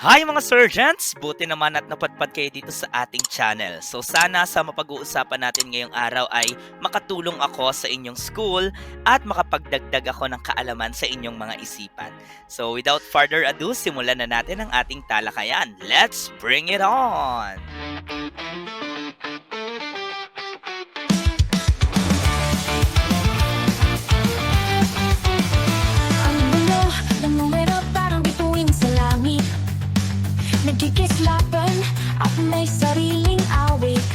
Hi mga Serjents! Buti naman at napadpad kayo dito sa ating channel. So sana sa mapag-uusapan natin ngayong araw ay makatulong ako sa inyong school at makapagdagdag ako ng kaalaman sa inyong mga isipan. So without further ado, simulan na natin ang ating talakayan. Let's bring it on! Ang mundo ng numero parang bituin sa langit. Nagkikislapan at may sariling awit.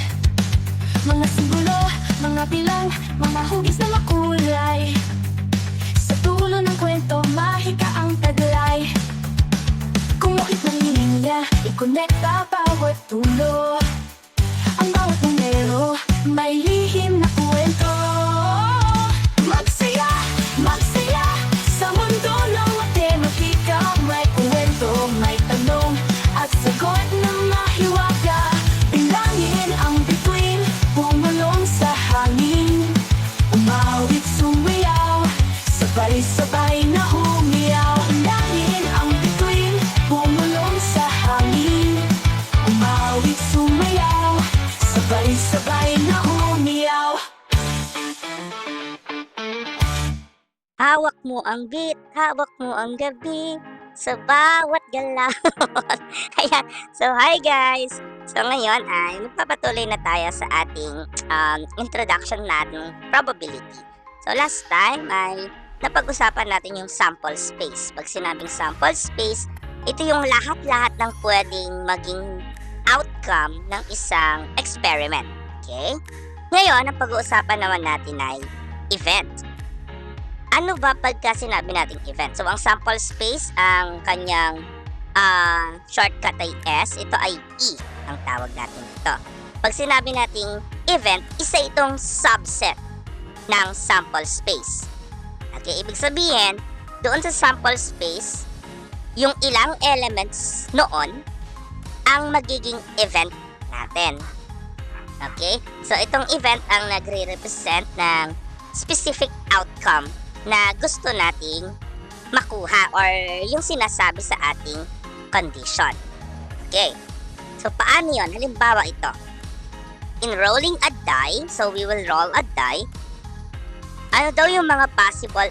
Mga simbolo, mga bilang, mga hugis na makulay. Sa dulo ng kwento, mahika ang taglay. Kumukit ng linya, ikonekta bawat dulo. Ang bawat numero, may lihim na kwento. Magsaya, magsaya, sa mundo ng matematika. May kwento, may tanong, at sagot na mahiwaga. Bilangin ang bituin, bumulong sa hangin. Umawit, sumayaw, sabay-sabay na humiyaw. Bilangin ang bituin, bumulong sa hangin. Umawit, sumayaw, sabay-sabay na humiyaw. Hawak mo ang beat, hawak mo ang gabi sa bawat galaw. Ayan. So, hi guys! So, ngayon ay magpapatuloy na tayo sa ating introduction natin probability. So, last time ay napag-usapan natin yung sample space. Pag sinabing sample space, ito yung lahat-lahat ng pwedeng maging outcome ng isang experiment. Okay? Ngayon, ang pag-uusapan naman natin ay event. Ano ba pagka sinabi nating event? So, ang sample space, ang kanyang shortcut ay S. Ito ay E, ang tawag natin dito. Pag sinabi nating event, isa itong subset ng sample space. Okay, ibig sabihin, doon sa sample space, yung ilang elements noon, ang magiging event natin. Okay? So, itong event ang nagre-represent ng specific outcome na gusto nating makuha or yung sinasabi sa ating condition. Okay. So, paano yun? Halimbawa ito. In rolling a die, so we will roll a die, ano daw yung mga possible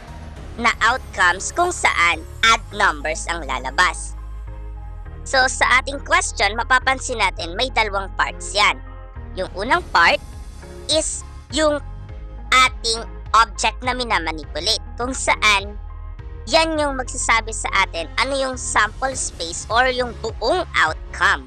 na outcomes kung saan odd numbers ang lalabas? So, sa ating question, mapapansin natin may dalawang parts yan. Yung unang part is yung ating object na minamanipulate, kung saan yan yung magsasabi sa atin ano yung sample space or yung buong outcome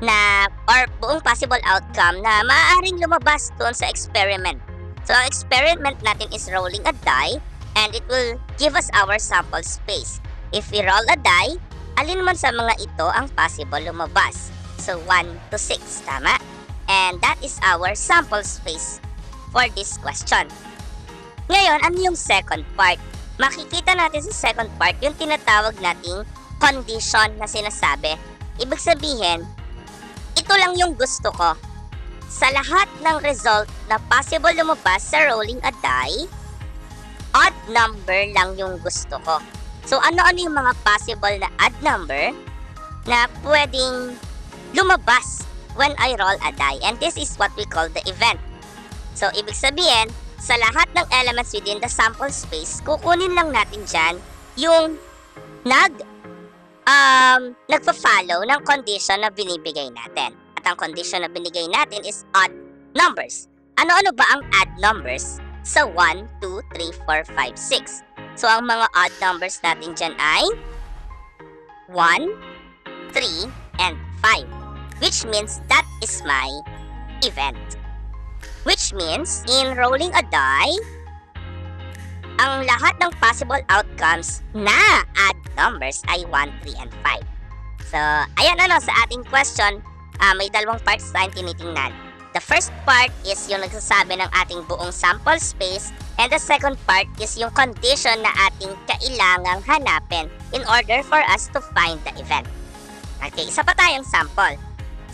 na or buong possible outcome na maaaring lumabas doon sa experiment. So, ang experiment natin is rolling a die and it will give us our sample space. If we roll a die, alin man sa mga ito ang possible lumabas? So, 1 to 6, tama? And that is our sample space for this question. Ngayon, ano yung second part? Makikita natin sa second part yung tinatawag nating condition na sinasabi. Ibig sabihin, ito lang yung gusto ko. Sa lahat ng result na possible lumabas sa rolling a die, odd number lang yung gusto ko. So, ano-ano yung mga possible na odd number na pwedeng lumabas when I roll a die? And this is what we call the event. So, ibig sabihin, sa lahat ng elements within the sample space, kukunin lang natin dyan yung nagpa-follow ng condition na binibigay natin. At ang condition na binigay natin is odd numbers. Ano-ano ba ang odd numbers sa 1, 2, 3, 4, 5, 6? So, ang mga odd numbers natin dyan ay 1, 3, and 5. Which means that is my event. Which means, in rolling a die, ang lahat ng possible outcomes na odd numbers ay 1, 3, and 5. So, ayan sa ating question, may dalawang parts tayong tinitingnan. The first part is yung nagsasabi ng ating buong sample space, and the second part is yung condition na ating kailangang hanapin in order for us to find the event. Okay, isa pa tayong sample.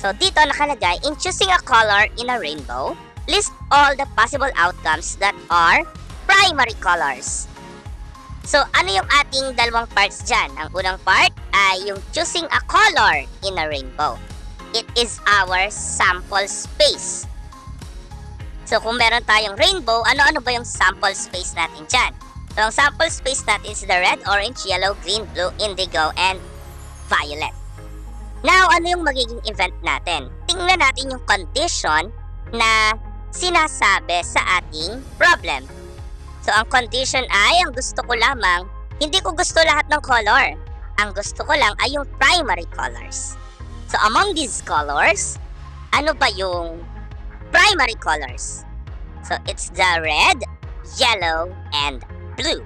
So, dito nakalagay, in choosing a color in a rainbow, list all the possible outcomes that are primary colors. So, ano yung ating dalawang parts dyan? Ang unang part ay yung choosing a color in a rainbow. It is our sample space. So, kung meron tayong rainbow, ano-ano ba yung sample space natin dyan? So, ang sample space natin is the red, orange, yellow, green, blue, indigo, and violet. Now, ano yung magiging event natin? Tingnan natin yung condition na sinasabi sa ating problem. So, ang condition ay, ang gusto ko lamang, hindi ko gusto lahat ng color. Ang gusto ko lang ay yung primary colors. So, among these colors, ano ba yung primary colors? So, it's the red, yellow, and blue.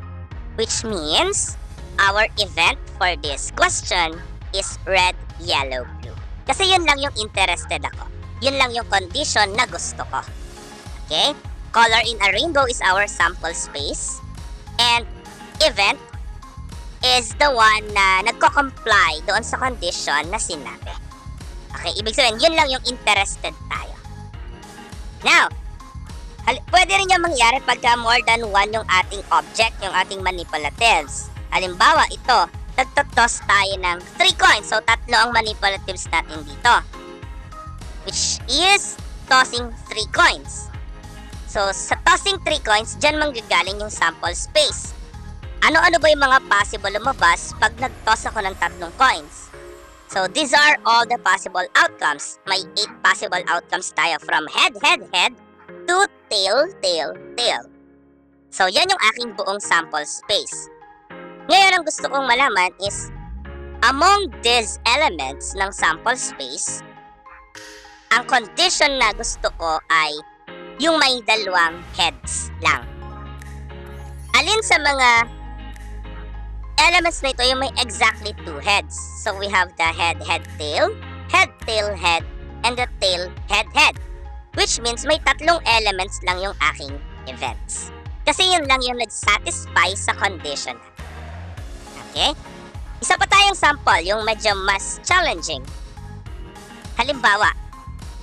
Which means, our event for this question is red, yellow, blue. Kasi yun lang yung interested ako. Yun lang yung condition na gusto ko. Okay? Color in a rainbow is our sample space. And event is the one na nagko-comply doon sa condition na sinabi. Okay, ibig sabihin, yun lang yung interested tayo. Now, pwede rin yung mangyari pagka more than one yung ating object, yung ating manipulatives. Halimbawa, ito, nagtotoss tayo ng 3 coins. So, 3 ang manipulatives natin dito. Which is tossing 3 coins. So, sa tossing 3 coins, dyan manggagaling yung sample space. Ano-ano ba yung mga possible lumabas pag nag-toss ako ng 3 coins? So, these are all the possible outcomes. May 8 possible outcomes tayo from head, head, head to tail, tail, tail. So, yan yung aking buong sample space. Ngayon, ang gusto kong malaman is, among these elements ng sample space, ang condition na gusto ko ay yung may dalawang heads lang. Alin sa mga elements na ito yung may exactly 2 heads? So, we have the head, head, tail, head, and the tail, head, head. Which means may 3 elements lang yung aking events. Kasi yun lang yung nag-satisfy sa condition. Okay? Isa pa tayong sample, yung medyo mas challenging. Halimbawa,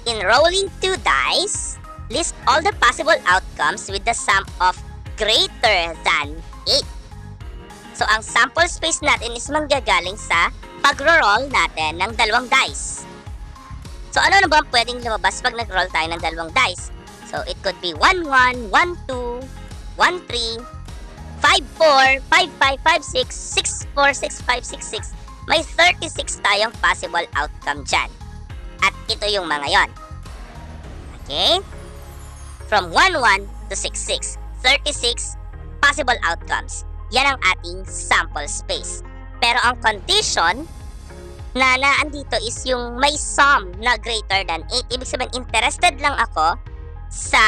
in rolling 2 dice, list all the possible outcomes with the sum of greater than 8. So, ang sample space natin is manggagaling sa pagro-roll natin ng 2 dice. So, ano na ba pwedeng lumabas pag nag-roll tayo ng 2 dice? So, it could be 1-1, 1-2, 1-3, 5-4, 5-5, 5-6, 6-4, 6-5, 6-6. May 36 tayong possible outcome dyan. At ito yung mga yon. Okay? From 1-1 to 6-6. 36 possible outcomes. Yan ang ating sample space. Pero ang condition na naandito is yung may sum na greater than 8. Ibig sabihin, interested lang ako sa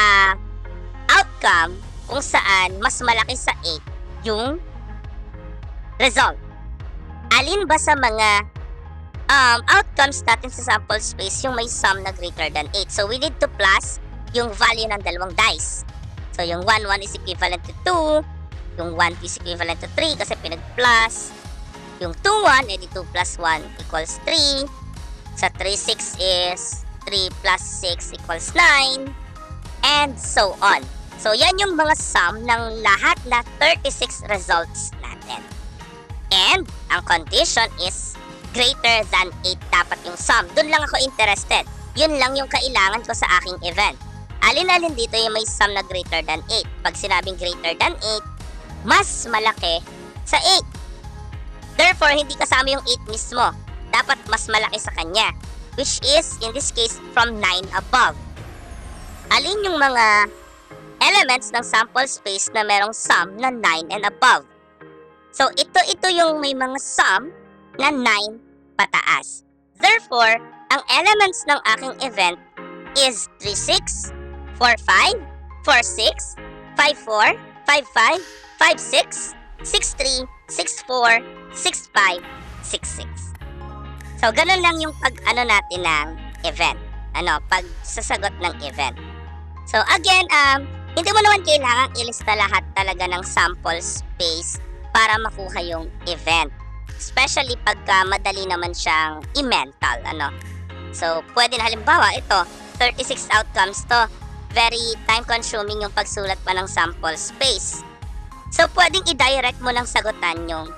outcome kung saan mas malaki sa 8 yung result. Alin ba sa mga outcomes natin sa sample space yung may sum na greater than 8? So, we need to plus yung value ng 2 dice. So, yung 1-1 is equivalent to 2. Yung 1-2 is equivalent to 3 kasi pinag-plus. Yung 2-1, edi 2 plus 1 equals 3. Sa 3-6 is 3 plus 6 equals 9. And so on. So, yan yung mga sum ng lahat na 36 results natin. And, ang condition is greater than 8 dapat yung sum. Doon lang ako interested. Yun lang yung kailangan ko sa aking event. Alin-alin dito yung may sum na greater than 8. Pag sinabing greater than 8, mas malaki sa 8. Therefore, hindi kasama yung 8 mismo. Dapat mas malaki sa kanya. Which is, in this case, from 9 above. Alin yung mga elements ng sample space na merong sum na 9 and above? So, ito yung may mga sum na 9 pataas. Therefore, ang elements ng aking event is 3-6, 4-5, 4-6, 5-4, 5-5, 5-6, 6-3, 6-4, 6-5, 6-6. So, ganun lang yung pag-ano natin ng event. Pag-sasagot ng event. So, again, hindi mo naman kailangan ilista lahat talaga ng sample space para makuha yung event. Especially pagka madali naman siyang i-mental, So, pwede na halimbawa, ito, 36 outcomes to. Very time-consuming yung pagsulat pa ng sample space. So, pwedeng i-direct mo ng sagutan yung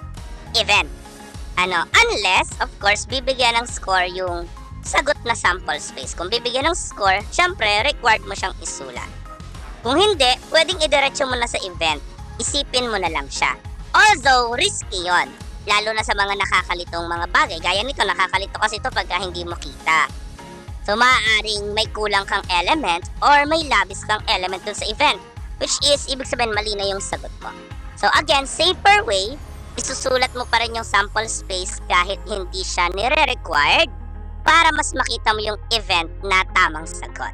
event. Unless, of course, bibigyan ng score yung sagot na sample space. Kung bibigyan ng score, syempre, required mo siyang isulat. Kung hindi, pwedeng idiretso mo na sa event. Isipin mo na lang siya. Although, risky yon, lalo na sa mga nakakalitong mga bagay. Gaya nito, nakakalito kasi ito pagka hindi mo kita. So, maaaring may kulang kang element or may labis kang element dun sa event. Which is, ibig sabihin, mali na yung sagot mo. So, again, safer way, isusulat mo pa rin yung sample space kahit hindi siya nire-required para mas makita mo yung event na tamang sagot.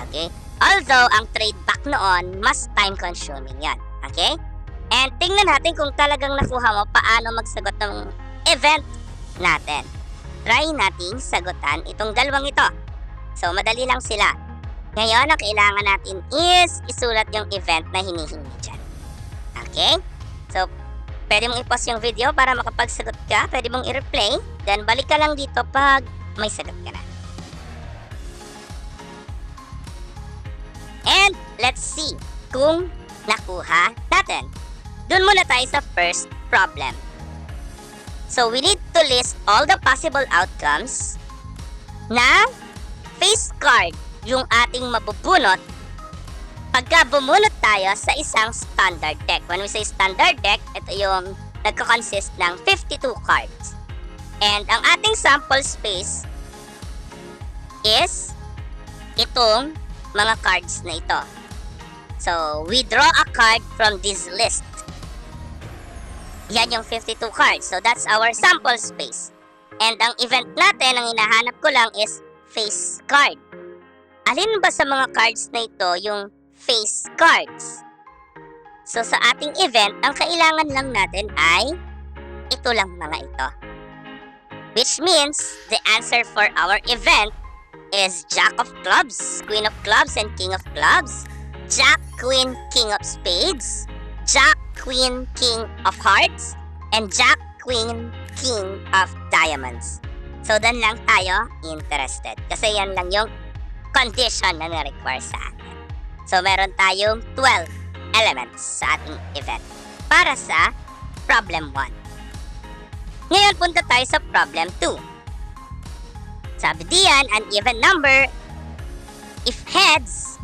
Okay? Although, ang trade back noon, mas time-consuming yan. Okay? And tingnan natin kung talagang nakuha mo paano magsagot ng event natin. Try nating sagutan itong dalawang ito. So, madali lang sila. Ngayon, ang kailangan natin is isulat yung event na hinihingi dyan. Okay? So, pwede mong i-pause yung video para makapagsagot ka. Pwede mong i-replay. Then, balik ka lang dito pag may sagot ka na. And, let's see kung nakuha natin. Doon muna tayo sa first problem. So, we need to list all the possible outcomes na face card yung ating mabubunot pagka bumunot tayo sa isang standard deck. When we say standard deck, ito yung nagko-consist ng 52 cards. And ang ating sample space is itong mga cards na ito. So, we draw a card from this list. Yan yung 52 cards. So, that's our sample space. And ang event natin, ang hinahanap ko lang is face card. Alin ba sa mga cards na ito yung face cards? So, sa ating event, ang kailangan lang natin ay ito lang mga ito. Which means, the answer for our event is Jack of Clubs, Queen of Clubs, and King of Clubs, Jack, Queen, King of Spades, Jack, Queen, King of Hearts, and Jack, Queen, King of Diamonds. So, dan lang tayo interested. Kasi yan lang yung condition na na-require sa atin. So, meron tayong 12 elements sa ating event para sa problem 1. Ngayon, punta tayo sa problem 2. Sabi diyan, an even number if heads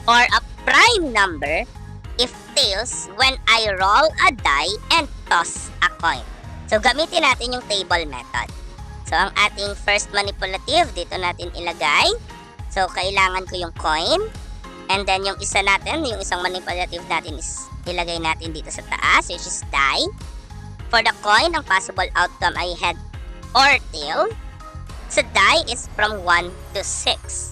or a prime number if tails when I roll a die and toss a coin. So, gamitin natin yung table method. So, ang ating first manipulative, dito natin ilagay. So, kailangan ko yung coin. And then, yung isa natin, yung isang manipulative natin is ilagay natin dito sa taas, which is die. For the coin, ang possible outcome ay head or tail. Sa die is from 1 to 6.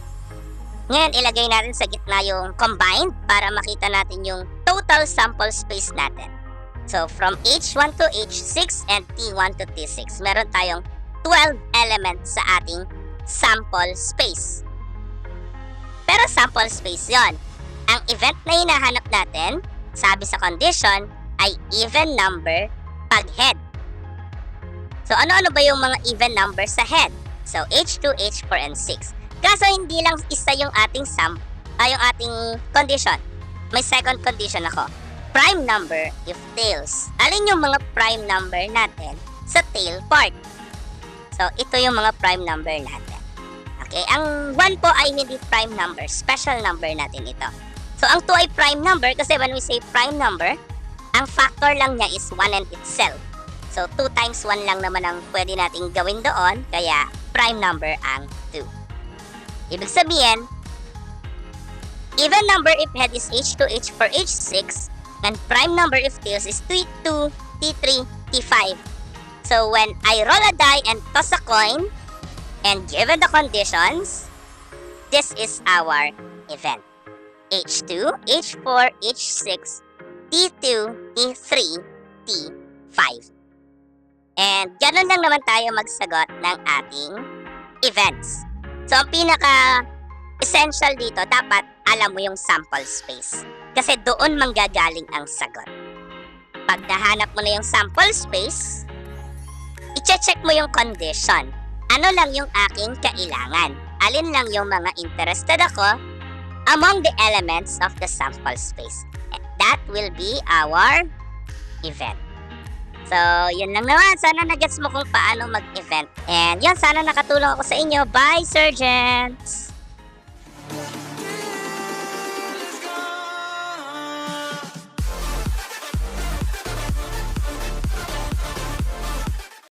Ngayon, ilagay natin sa gitna yung combined para makita natin yung total sample space natin. So, from H1 to H6 and T1 to T6, meron tayong 12 elements sa ating sample space. Pero sample space yon. Ang event na hinahanap natin, sabi sa condition, ay even number pag head. So, ano-ano ba yung mga even number sa head? So, H2, H4, and 6. Kaso, hindi lang isa yung ating yung ating condition. May second condition ako. Prime number if tails. Alin yung mga prime number natin sa tail part? So, ito yung mga prime number natin. Okay, ang 1 po ay hindi prime number. Special number natin ito. So, ang 2 ay prime number kasi when we say prime number, ang factor lang niya is 1 and itself. So, 2 times 1 lang naman ang pwede nating gawin doon. Kaya, prime number ang 2. Ibig sabihin, even number if head is H2, H4, H6, and prime number if tails is T2, T3, T5. So, when I roll a die and toss a coin, and given the conditions, this is our event. H2, H4, H6, T2, T3, T5. And ganun lang naman tayo magsagot ng ating events. So, ang pinaka-essential dito, dapat alam mo yung sample space. Kasi doon manggagaling ang sagot. Pag nahanap mo na yung sample space, i-check mo yung condition. Ano lang yung aking kailangan? Alin lang yung mga interested ako among the elements of the sample space? that will be our event. So, yun lang naman. Sana nagets mo kung paano mag-event. And yun, sana nakatulong ako sa inyo. Bye, Serjents!